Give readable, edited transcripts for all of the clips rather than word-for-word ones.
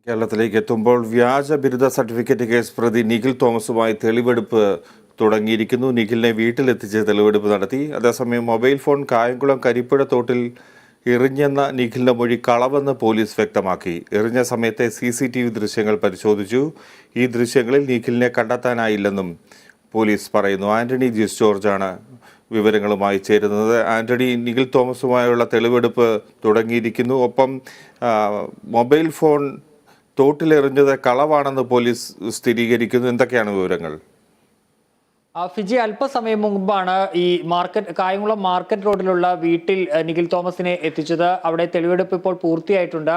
കേരളത്തിലേക്ക് എത്തുമ്പോൾ വ്യാജ ബിരുദ സർട്ടിഫിക്കറ്റ് കേസ് പ്രതി നിഖിൽ തോമസുമായി തെളിവെടുപ്പ് തുടങ്ങിയിരിക്കുന്നു. നിഖിലിനെ വീട്ടിലെത്തിച്ച് തെളിവെടുപ്പ് നടത്തി. അതേസമയം മൊബൈൽ ഫോൺ കായംകുളം കരിപ്പുഴ തോട്ടിൽ എറിഞ്ഞെന്ന നിഖിലിന്റെ മൊഴി കളവെന്ന് പോലീസ് വ്യക്തമാക്കി. എറിഞ്ഞ സമയത്തെ CCTV ദൃശ്യങ്ങൾ പരിശോധിച്ചു. ഈ ദൃശ്യങ്ങളിൽ നിഖിലിനെ കണ്ടെത്താനായില്ലെന്നും പോലീസ് പറയുന്നു. ആന്റണി ജിസ് ജോർജാണ് വിവരങ്ങളുമായി ചേരുന്നത്. ആന്റണി, നിഖിൽ തോമസുമായുള്ള തെളിവെടുപ്പ് തുടങ്ങിയിരിക്കുന്നു. ഒപ്പം മൊബൈൽ ഫോൺ തോട്ടിലെറിഞ്ഞത് കളവാണെന്ന് പോലീസ് സ്ഥിരീകരിക്കുന്നു. എന്തൊക്കെയാണ് വിവരങ്ങൾ? ഫിജി, അല്പസമയം മുമ്പാണ് ഈ കായംകുളം മാർക്കറ്റ് റോഡിലുള്ള വീട്ടിൽ നിഖിൽ തോമസിനെ എത്തിച്ചത്. അവിടെ തെളിവെടുപ്പ് ഇപ്പോൾ പൂർത്തിയായിട്ടുണ്ട്.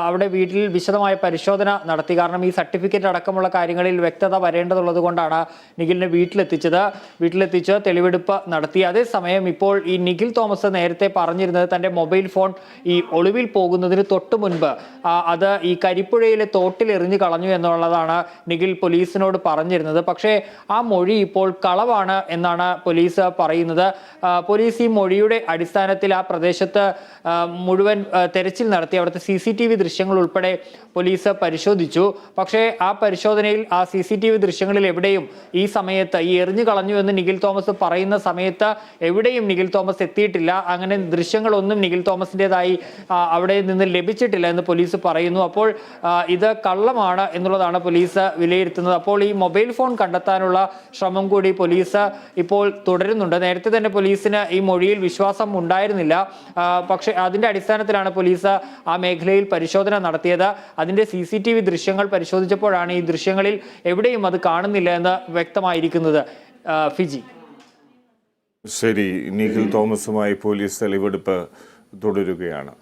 അവിടെ വീട്ടിൽ വിശദമായ പരിശോധന നടത്തി. കാരണം ഈ സർട്ടിഫിക്കറ്റ് അടക്കമുള്ള കാര്യങ്ങളിൽ വ്യക്തത വരേണ്ടതുള്ളത് കൊണ്ടാണ് നിഖിലിനെ വീട്ടിലെത്തിച്ച് തെളിവെടുപ്പ് നടത്തി. അതേസമയം ഇപ്പോൾ ഈ നിഖിൽ തോമസ് നേരത്തെ പറഞ്ഞിരുന്നത് തൻ്റെ മൊബൈൽ ഫോൺ ഈ ഒളിവിൽ പോകുന്നതിന് തൊട്ട് മുൻപ് അത് ഈ കരിപ്പുഴയിലെ തോട്ടിൽ എറിഞ്ഞു കളഞ്ഞു എന്നുള്ളതാണ് നിഖിൽ പോലീസിനോട് പറഞ്ഞിരുന്നത്. പക്ഷേ ആ മൊഴി ഇപ്പോൾ കളവാണ് എന്നാണ് പോലീസ് പറയുന്നത്. പോലീസ് ഈ മൊഴിയുടെ അടിസ്ഥാനത്തിൽ ആ പ്രദേശത്ത് മുഴുവൻ തെരച്ചിൽ നടത്തി. അവിടുത്തെ CCTV ദൃശ്യങ്ങൾ ഉൾപ്പെടെ പോലീസ് പരിശോധിച്ചു. പക്ഷേ ആ പരിശോധനയിൽ ആ CCTV ദൃശ്യങ്ങളിൽ എവിടെയും ഈ സമയത്ത് ഈ എറിഞ്ഞു കളഞ്ഞു എന്ന് നിഖിൽ തോമസ് പറയുന്ന സമയത്ത് എവിടെയും നിഖിൽ തോമസ് എത്തിയിട്ടില്ല. അങ്ങനെ ദൃശ്യങ്ങളൊന്നും നിഖിൽ തോമസിൻ്റെതായി അവിടെ നിന്ന് ലഭിച്ചിട്ടില്ല എന്ന് പോലീസ് പറയുന്നു. അപ്പോൾ ഇത് കള്ളമാണ് എന്നുള്ളതാണ് പോലീസ് വിലയിരുത്തുന്നത്. അപ്പോൾ ഈ മൊബൈൽ ഫോൺ കണ്ടെത്താനുള്ള ശ്രമം കൂടി പോലീസ് ഇപ്പോൾ തുടരുന്നുണ്ട്. നേരത്തെ തന്നെ പോലീസിന് ഈ മൊഴിയിൽ വിശ്വാസം ഉണ്ടായിരുന്നില്ല. പക്ഷേ അതിന്റെ അടിസ്ഥാനത്തിലാണ് പോലീസ് ആ മേഖലയിൽ പരിശോധന നടത്തിയത്. അതിന്റെ CCTV ദൃശ്യങ്ങൾ പരിശോധിച്ചപ്പോഴാണ് ഈ ദൃശ്യങ്ങളിൽ എവിടെയും അത് കാണുന്നില്ല എന്ന് വ്യക്തമായിരിക്കുന്നത്. ഫിജി, ശരി. നിഖിൽ തോമസുമായി പോലീസ് തെളിവെടുപ്പ് തുടരുകയാണ്.